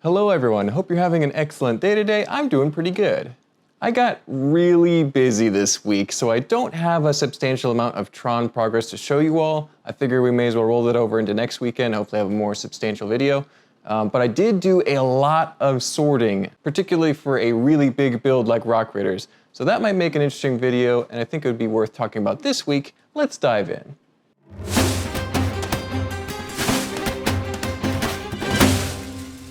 Hello everyone, hope you're having an excellent day today. I'm doing pretty good. I got really busy this week, so I don't have a substantial amount of TRON progress to show you all. I figure we may as well roll it over into next weekend, hopefully have a more substantial video. But I did do a lot of sorting, particularly for a really big build like Rock Raiders. So that might make an interesting video, and I think it would be worth talking about this week. Let's dive in.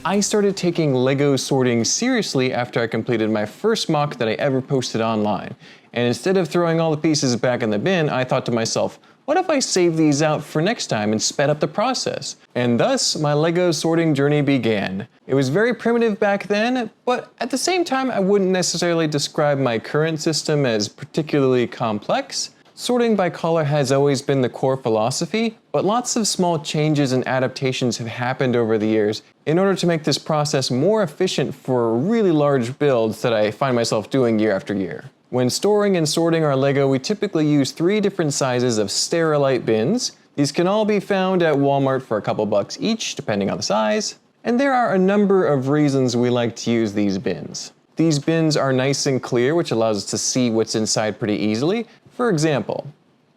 I started taking LEGO sorting seriously after I completed my first mock that I ever posted online. And instead of throwing all the pieces back in the bin, I thought to myself, what if I save these out for next time and sped up the process? And thus, my LEGO sorting journey began. It was very primitive back then, but at the same time, I wouldn't necessarily describe my current system as particularly complex. Sorting by color has always been the core philosophy, but lots of small changes and adaptations have happened over the years in order to make this process more efficient for really large builds that I find myself doing year after year. When storing and sorting our LEGO, we typically use 3 different sizes of Sterilite bins. These can all be found at Walmart for a couple bucks each, depending on the size. And there are a number of reasons we like to use these bins. These bins are nice and clear, which allows us to see what's inside pretty easily. For example,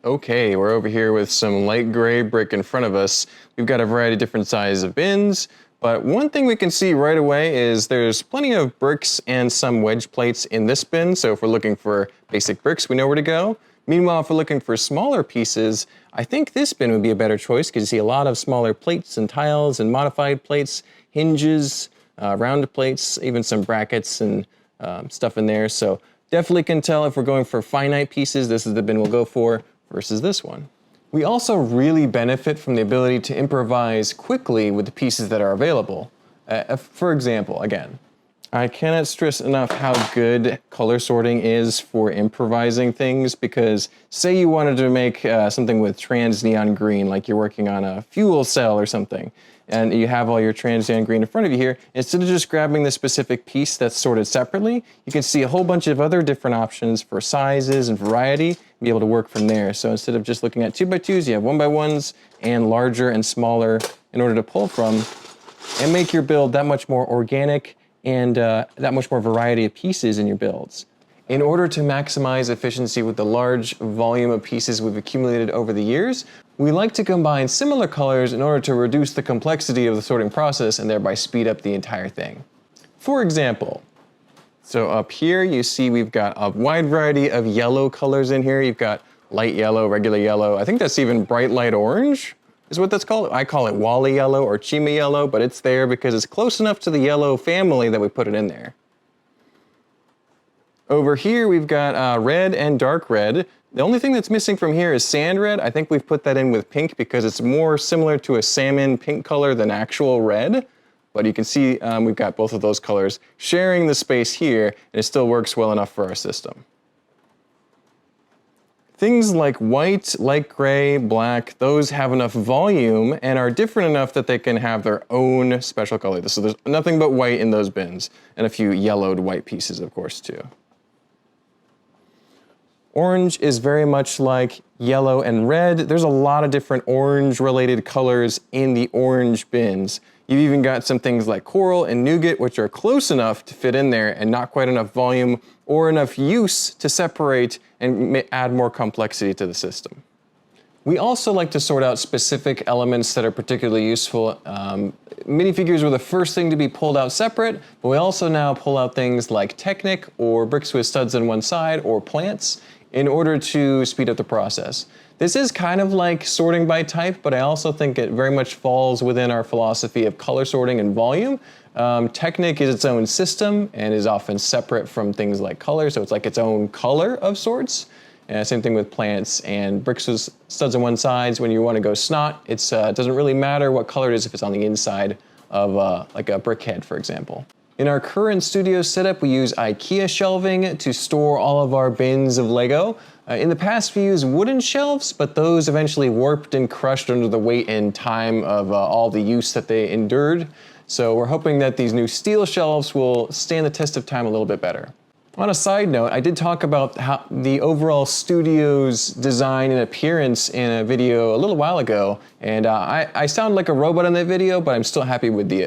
okay, we're over here with some light gray brick in front of us. We've got a variety of different sizes of bins, but one thing we can see right away is there's plenty of bricks and some wedge plates in this bin, so if we're looking for basic bricks, we know where to go. Meanwhile, if we're looking for smaller pieces, I think this bin would be a better choice because you see a lot of smaller plates and tiles and modified plates, hinges, round plates, even some brackets and stuff in there. So definitely can tell if we're going for finite pieces, this is the bin we'll go for versus this one. We also really benefit from the ability to improvise quickly with the pieces that are available. For example, again, I cannot stress enough how good color sorting is for improvising things, because say you wanted to make something with trans neon green, like you're working on a fuel cell or something, and you have all your trans neon green in front of you here, instead of just grabbing the specific piece that's sorted separately, you can see a whole bunch of other different options for sizes and variety, and be able to work from there. So instead of just looking at 2x2s, you have 1x1s and larger and smaller in order to pull from, and make your build that much more organic and that much more variety of pieces in your builds. In order to maximize efficiency with the large volume of pieces we've accumulated over the years, we like to combine similar colors in order to reduce the complexity of the sorting process and thereby speed up the entire thing. For example, so up here you see we've got a wide variety of yellow colors in here. You've got light yellow, regular yellow. I think that's even bright light orange is what that's called. I call it Wally yellow or Chima yellow, but it's there because it's close enough to the yellow family that we put it in there. Over here we've got red and dark red. The only thing that's missing from here is sand red. I think we've put that in with pink because it's more similar to a salmon pink color than actual red. But you can see we've got both of those colors sharing the space here, and it still works well enough for our system. Things like white, light gray, black, those have enough volume and are different enough that they can have their own special color. So there's nothing but white in those bins, and a few yellowed white pieces, of course, too. Orange is very much like yellow and red. There's a lot of different orange-related colors in the orange bins. You've even got some things like coral and nougat, which are close enough to fit in there and not quite enough volume or enough use to separate and add more complexity to the system. We also like to sort out specific elements that are particularly useful. Minifigures were the first thing to be pulled out separate, but we also now pull out things like Technic or bricks with studs on one side or plants in order to speed up the process. This is kind of like sorting by type, but I also think it very much falls within our philosophy of color sorting and volume. Technic is its own system and is often separate from things like color, so it's like its own color of sorts. Same thing with plants and bricks with studs on one side. When you want to go snot, it doesn't really matter what color it is if it's on the inside of like a brick head, for example. In our current studio setup, we use IKEA shelving to store all of our bins of LEGO. In the past, we used wooden shelves, but those eventually warped and crushed under the weight and time of all the use that they endured. So we're hoping that these new steel shelves will stand the test of time a little bit better. On a side note, I did talk about how the overall studio's design and appearance in a video a little while ago, and I sound like a robot in that video, but I'm still happy with the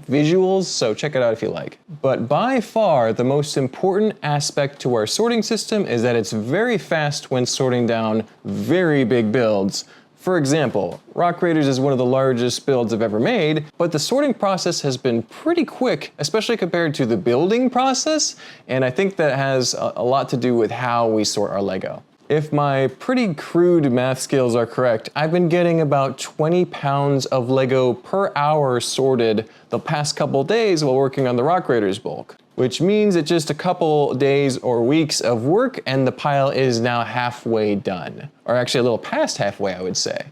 visuals, so check it out if you like. But by far, the most important aspect to our sorting system is that it's very fast when sorting down very big builds. For example, Rock Raiders is one of the largest builds I've ever made, but the sorting process has been pretty quick, especially compared to the building process, and I think that has a lot to do with how we sort our Lego. If my pretty crude math skills are correct, I've been getting about 20 pounds of Lego per hour sorted the past couple days while working on the Rock Raiders bulk, which means it's just a couple days or weeks of work and the pile is now halfway done. Or actually a little past halfway, I would say.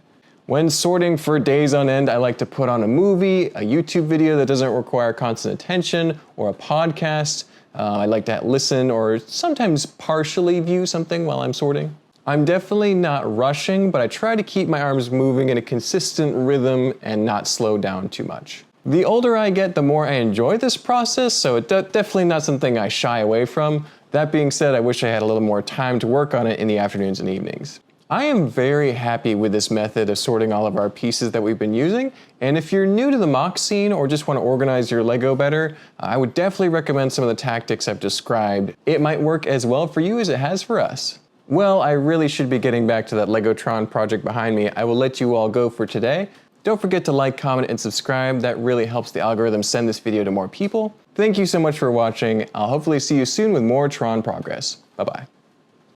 When sorting for days on end, I like to put on a movie, a YouTube video that doesn't require constant attention, or a podcast. I like to listen or sometimes partially view something while I'm sorting. I'm definitely not rushing, but I try to keep my arms moving in a consistent rhythm and not slow down too much. The older I get, the more I enjoy this process, so it's definitely not something I shy away from. That being said, I wish I had a little more time to work on it in the afternoons and evenings. I am very happy with this method of sorting all of our pieces that we've been using, and if you're new to the MOC scene or just want to organize your Lego better, I would definitely recommend some of the tactics I've described. It might work as well for you as it has for us. Well, I really should be getting back to that Lego TRON project behind me. I will let you all go for today. Don't forget to like, comment, and subscribe. That really helps the algorithm send this video to more people. Thank you so much for watching. I'll hopefully see you soon with more TRON progress. Bye-bye.